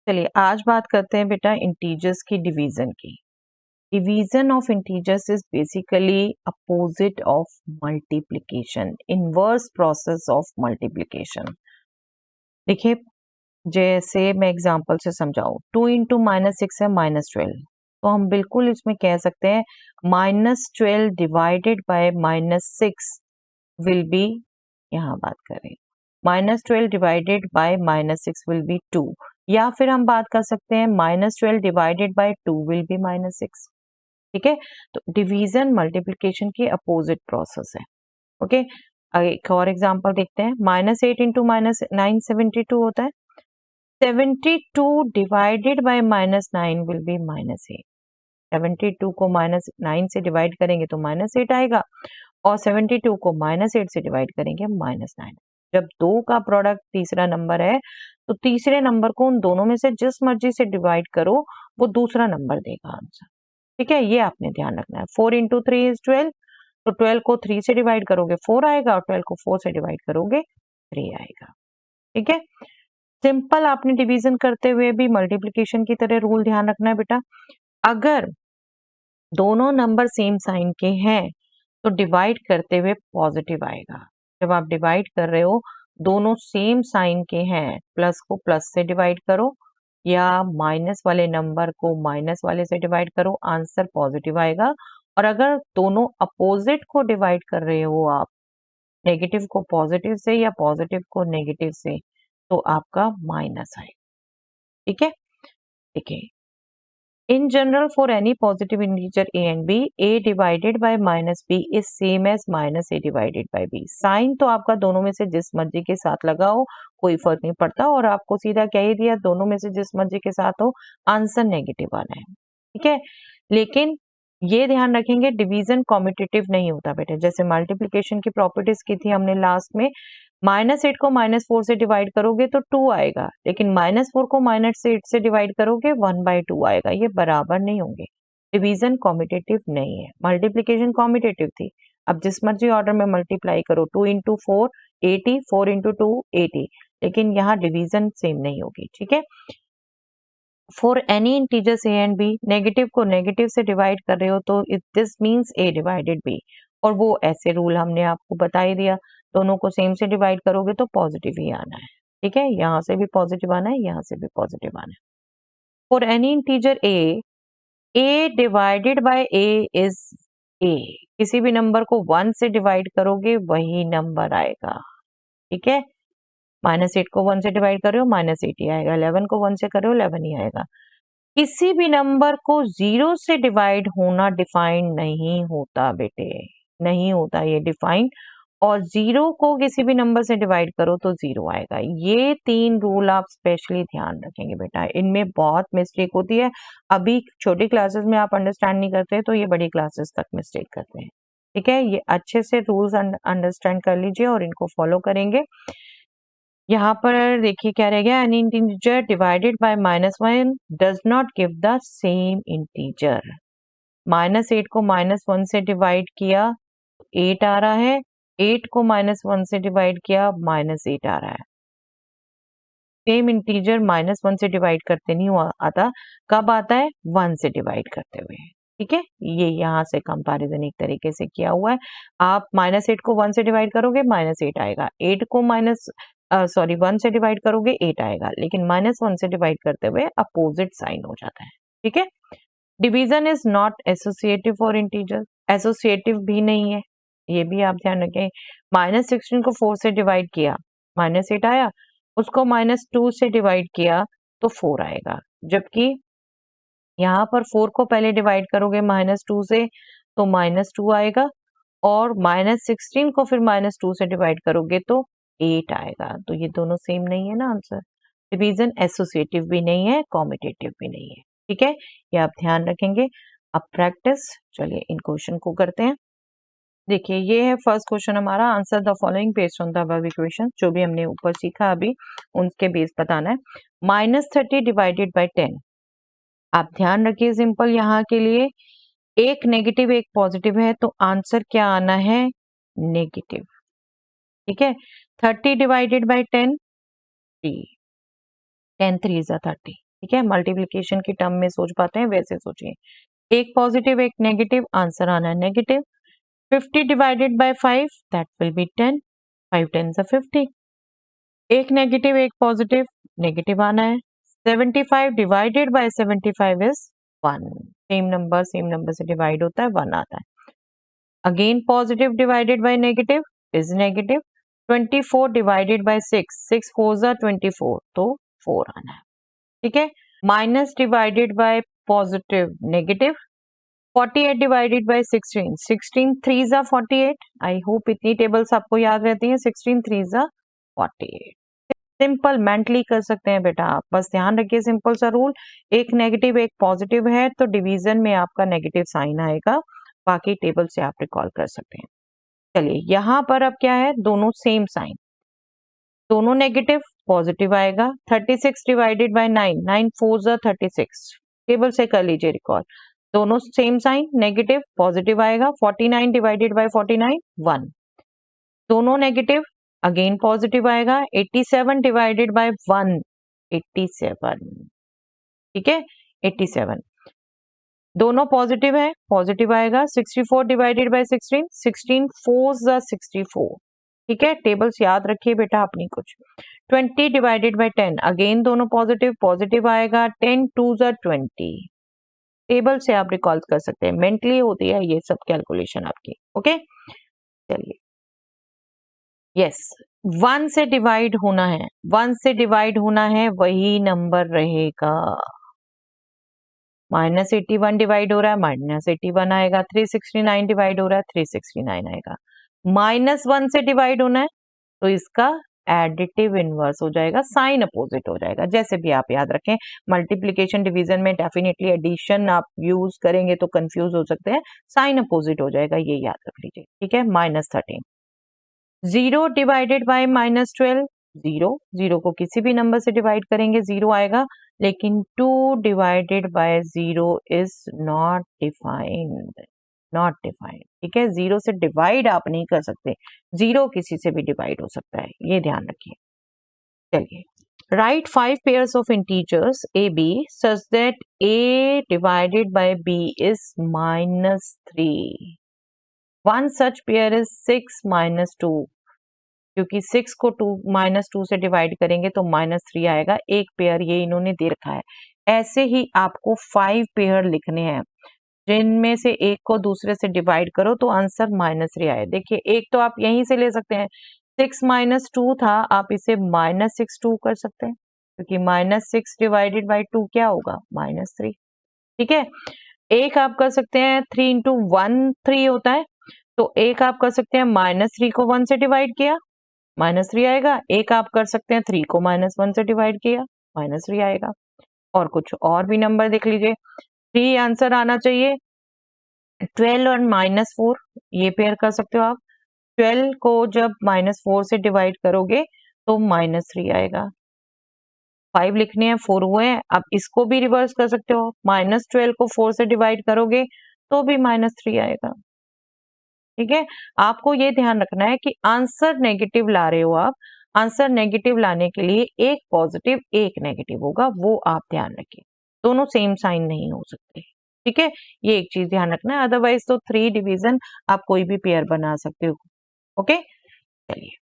चलिए आज बात करते हैं बेटा इंटीजर्स की डिवीजन की। Division of integers is basically opposite of multiplication, inverse process of multiplication. देखिए जैसे मैं एग्जांपल से समझाऊं, 2 × -6 है -12, तो हम बिल्कुल इसमें कह सकते हैं -12 डिवाइडेड बाय -6 विल बी, यहाँ बात करें -12 डिवाइडेड बाय -6 विल बी 2, या फिर हम बात कर सकते हैं -12 डिवाइडेड बाय 2 विल बी -6। ठीक है, तो डिवीजन मल्टीप्लिकेशन की अपोजिट प्रोसेस है। ओके, एक और एग्जांपल देखते हैं। -8 × -9 72 होता है। 72 डिवाइडेड बाय -9 विल बी -8। 72 को -9 से डिवाइड करेंगे तो -8 आएगा, और 72 को -8 से डिवाइड करेंगे -9। जब दो का प्रोडक्ट तीसरा नंबर है तो तीसरे नंबर को उन दोनों में से जिस मर्जी से डिवाइड करो वो दूसरा नंबर देगा आंसर। ठीक है, ये आपने ध्यान रखना है। 4 × 3 इज 12, तो 12 को 3 से डिवाइड करोगे 4 आएगा, और 12 को 4 से डिवाइड करोगे 3 आएगा। ठीक है, सिंपल आपने डिवीजन करते हुए भी मल्टीप्लिकेशन की तरह रूल ध्यान रखना है बेटा। अगर दोनों नंबर सेम साइन के हैं तो डिवाइड करते हुए पॉजिटिव आएगा। जब आप डिवाइड कर रहे हो दोनों सेम साइन के हैं, प्लस को प्लस से डिवाइड करो या माइनस वाले नंबर को माइनस वाले से डिवाइड करो, आंसर पॉजिटिव आएगा। और अगर दोनों अपोजिट को डिवाइड कर रहे हो आप, नेगेटिव को पॉजिटिव से या पॉजिटिव को नेगेटिव से, तो आपका माइनस आएगा। ठीक है, देखिए in general for any positive integer a and b, a divided by -b is same as -a divided by b। Sign तो आपका दोनों में से जिस मर्जी के साथ लगाओ कोई फर्क नहीं पड़ता, और आपको सीधा कह ही दिया दोनों में से जिस मर्जी के साथ हो आंसर नेगेटिव आना है। ठीक है, लेकिन ये ध्यान रखेंगे डिवीजन कॉम्यूटेटिव नहीं होता बेटा। जैसे मल्टीप्लिकेशन की प्रॉपर्टीज की थी हमने लास्ट में, -8 को -4 से डिवाइड करोगे तो 2 आएगा, लेकिन -4 को -8 से डिवाइड करोगे 1/2 आएगा। ये बराबर नहीं होंगे, डिवीजन कॉम्यूटेटिव नहीं है। मल्टीप्लिकेशन कॉम्यूटेटिव थी, अब जिस मर्जी ऑर्डर में मल्टीप्लाई करो, 2 × 4 80, 4 × 2 80, लेकिन यहाँ डिवीजन सेम नहीं होगी। ठीक है, for any integers A and B, negative को नेगेटिव से डिवाइड कर रहे हो तो this means A divided B, और वो ऐसे रूल हमने आपको बता ही दिया, दोनों को सेम से डिवाइड करोगे तो पॉजिटिव ही आना है। ठीक है, यहाँ से भी पॉजिटिव आना है, यहाँ से भी पॉजिटिव आना है। For any integer a divided by A is a, किसी भी नंबर को 1 से डिवाइड करोगे वही नंबर आएगा। ठीक है, -8 को 1 से डिवाइड कर रहे हो -8 ही आएगा, 11 को 1 से कर रहे हो 11 ही आएगा। किसी भी नंबर को 0 से डिवाइड होना डिफाइंड नहीं होता बेटे, नहीं होता ये डिफाइंड, और 0 को किसी भी नंबर से डिवाइड करो तो 0 आएगा। ये 3 रूल आप स्पेशली ध्यान रखेंगे बेटा, इनमें बहुत मिस्टेक होती है। अभी छोटी क्लासेस में आप अंडरस्टैंड नहीं करते तो ये बड़ी क्लासेस तक मिस्टेक करते हैं। ठीक है, ये अच्छे से रूल्स अंडरस्टैंड कर लीजिए और इनको फॉलो करेंगे। यहाँ पर देखिए क्या रह गया, N integer divided by -1 does not give the same integer. -8 को -1 से डिवाइड किया 8 आ रहा है, 8 को -1 से डिवाइड किया -8 आ रहा है। सेम इंटीजर -1 से डिवाइड करते नहीं हुआ आता, कब आता है? 1 से डिवाइड करते हुए। ठीक है, ये यहाँ से कंपैरिजन एक तरीके से किया हुआ है। आप -8 को 1 से डिवाइड करोगे -8 आएगा, 8 को 1 से डिवाइड करोगे 8 आएगा, लेकिन -1 से डिवाइड करते हुए अपोजिट साइन हो जाता है। ठीक है, division is not associative for integer, associative भी नहीं है, ये भी आप ध्यान रखें। -16 को 4 से डिवाइड किया -8 आया, उसको -2 से डिवाइड किया तो 4 आएगा, जबकि यहाँ पर 4 को पहले डिवाइड करोगे -2 से तो -2 आएगा, और -16 को फिर -2 से डिवाइड करोगे तो 8 आएगा। तो ये दोनों सेम नहीं है ना आंसर। डिवीजन एसोसिएटिव भी नहीं है, कॉम्यूटेटिव भी नहीं है। ठीक है, ये आप ध्यान रखेंगे। अब प्रैक्टिस, चलिए इन क्वेश्चन को करते हैं। देखिए ये है फर्स्ट क्वेश्चन हमारा, answer the following based on the above equation. जो भी हमने ऊपर सीखा अभी उनके बेस बताना है। -30 डिवाइडेड बाय 10, आप ध्यान रखिए सिंपल यहाँ के लिए, एक नेगेटिव एक पॉजिटिव है तो आंसर क्या आना है? नेगेटिव। ठीक है, 30 डिवाइडेड बाय 10 3, 10 3 is 30, ठीक है, मल्टीप्लिकेशन की टर्म में सोच पाते हैं वैसे सोचिए, एक पॉजिटिव एक नेगेटिव, आंसर आना है negative. 50 divided by 5 that will be 10, 5 10s are 50, एक नेगेटिव एक पॉजिटिव, नेगेटिव आना है। 75 divided by 75 is 1, same number से डिवाइड होता है 1 आता है। Again positive divided by negative is negative. 24 divided by 6, 6 4s are 24, तो 4 आना है। ठीक है, minus divided by positive negative. 48 divided by 16, 16 3s are 48। I hope इतनी टेबल्स आपको याद रहती हैं। 16 3s are 48। सिंपल मेंटली कर सकते हैं बेटा आप, बस ध्यान रखिए सिंपल सा रूल, एक नेगेटिव एक पॉजिटिव है तो डिवीजन में आपका नेगेटिव साइन आएगा, बाकी टेबल से आप रिकॉल कर सकते हैं। चलिए यहाँ पर अब क्या है, दोनों सेम साइन, दोनों नेगेटिव, पॉजिटिव आएगा। 36 divided by 9, 9 4s are 36, table से कर लीजिए रिकॉल, दोनों सेम साइन, नेगेटिव पॉजिटिव आएगा। 49 डिवाइडेड बाय 49 1, दोनों नेगेटिव, अगेन पॉजिटिव आएगा। 87 डिवाइडेड बाय 1 87, ठीक है 87, दोनों पॉजिटिव है, पॉजिटिव आएगा। 64 डिवाइडेड बाय 16, 16 4s are 64, ठीक है, टेबल्स याद रखिए बेटा अपनी कुछ। 20 डिवाइडेड बाय 10, अगेन दोनों पॉजिटिव, पॉजिटिव आएगा। 10 2s are 20, टेबल से आप रिकॉल कर सकते हैं, मेंटली होती है ये सब कैलकुलेशन आपकी। ओके चलिए, यस 1 से डिवाइड होना है, 1 से डिवाइड होना है वही नंबर रहेगा। -81 डिवाइड हो रहा है, -81 आएगा। 369 डिवाइड हो रहा है, 369 आएगा। -1 से डिवाइड होना है तो इसका एडिटिव इनवर्स हो जाएगा, साइन अपोजिट हो जाएगा। जैसे भी आप याद रखें, मल्टीप्लिकेशन डिवीजन में डेफिनेटली एडिशन आप यूज करेंगे तो कंफ्यूज हो सकते हैं, साइन अपोजिट हो जाएगा, ये याद रख लीजिए। ठीक है, -13। 0 डिवाइडेड बाय -12, 0, 0 को किसी भी नंबर से डिवाइड करेंगे 0 आएगा, लेकिन 2 divided by 0 is not defined, not defined. ठीक है, 0 से डिवाइड आप नहीं कर सकते, 0 किसी से भी डिवाइड हो सकता है, ये ध्यान रखिए। चलिए, right 5 pairs of integers A B such that a divided by b is -3। One such pair is 6 -2, क्योंकि 6 को -2 से डिवाइड करेंगे तो -3 आएगा, एक पेयर ये इन्होंने दे रखा है। ऐसे ही आपको 5 पेयर लिखने हैं, जिनमें से एक को दूसरे से डिवाइड करो तो आंसर -3 आए। देखिए, एक तो आप यहीं से ले सकते हैं, 6 -2 था, आप इसे -6 2 कर सकते हैं, क्योंकि -6 डिवाइडेड बाई 2 क्या होगा, -3। ठीक है, एक आप कर सकते हैं 3 इंटू 1 3 होता है, तो एक आप कर सकते हैं -3 को 1 से डिवाइड किया, -3 आएगा। एक आप कर सकते हैं 3 को -1 से डिवाइड किया, -3 आएगा। और कुछ और भी नंबर देख लीजिए, 3 आंसर आना चाहिए। 12 और -4 ये पेयर कर सकते हो आप। 12 को जब -4 से डिवाइड करोगे तो -3 आएगा। 5 लिखने हैं, 4 हुए हैं, अब इसको भी रिवर्स कर सकते हो, -12 को 4 से डिवाइड करोगे तो भी -3 आएगा। ठीक है, आपको ये ध्यान रखना है कि आंसर नेगेटिव ला रहे हो आप, आंसर नेगेटिव लाने के लिए एक पॉजिटिव एक नेगेटिव होगा, वो आप ध्यान रखिए, दोनों सेम साइन नहीं हो सकते। ठीक है, ये एक चीज ध्यान रखना है, अदरवाइज तो 3 डिवीजन आप कोई भी पेयर बना सकते हो। ओके चलिए।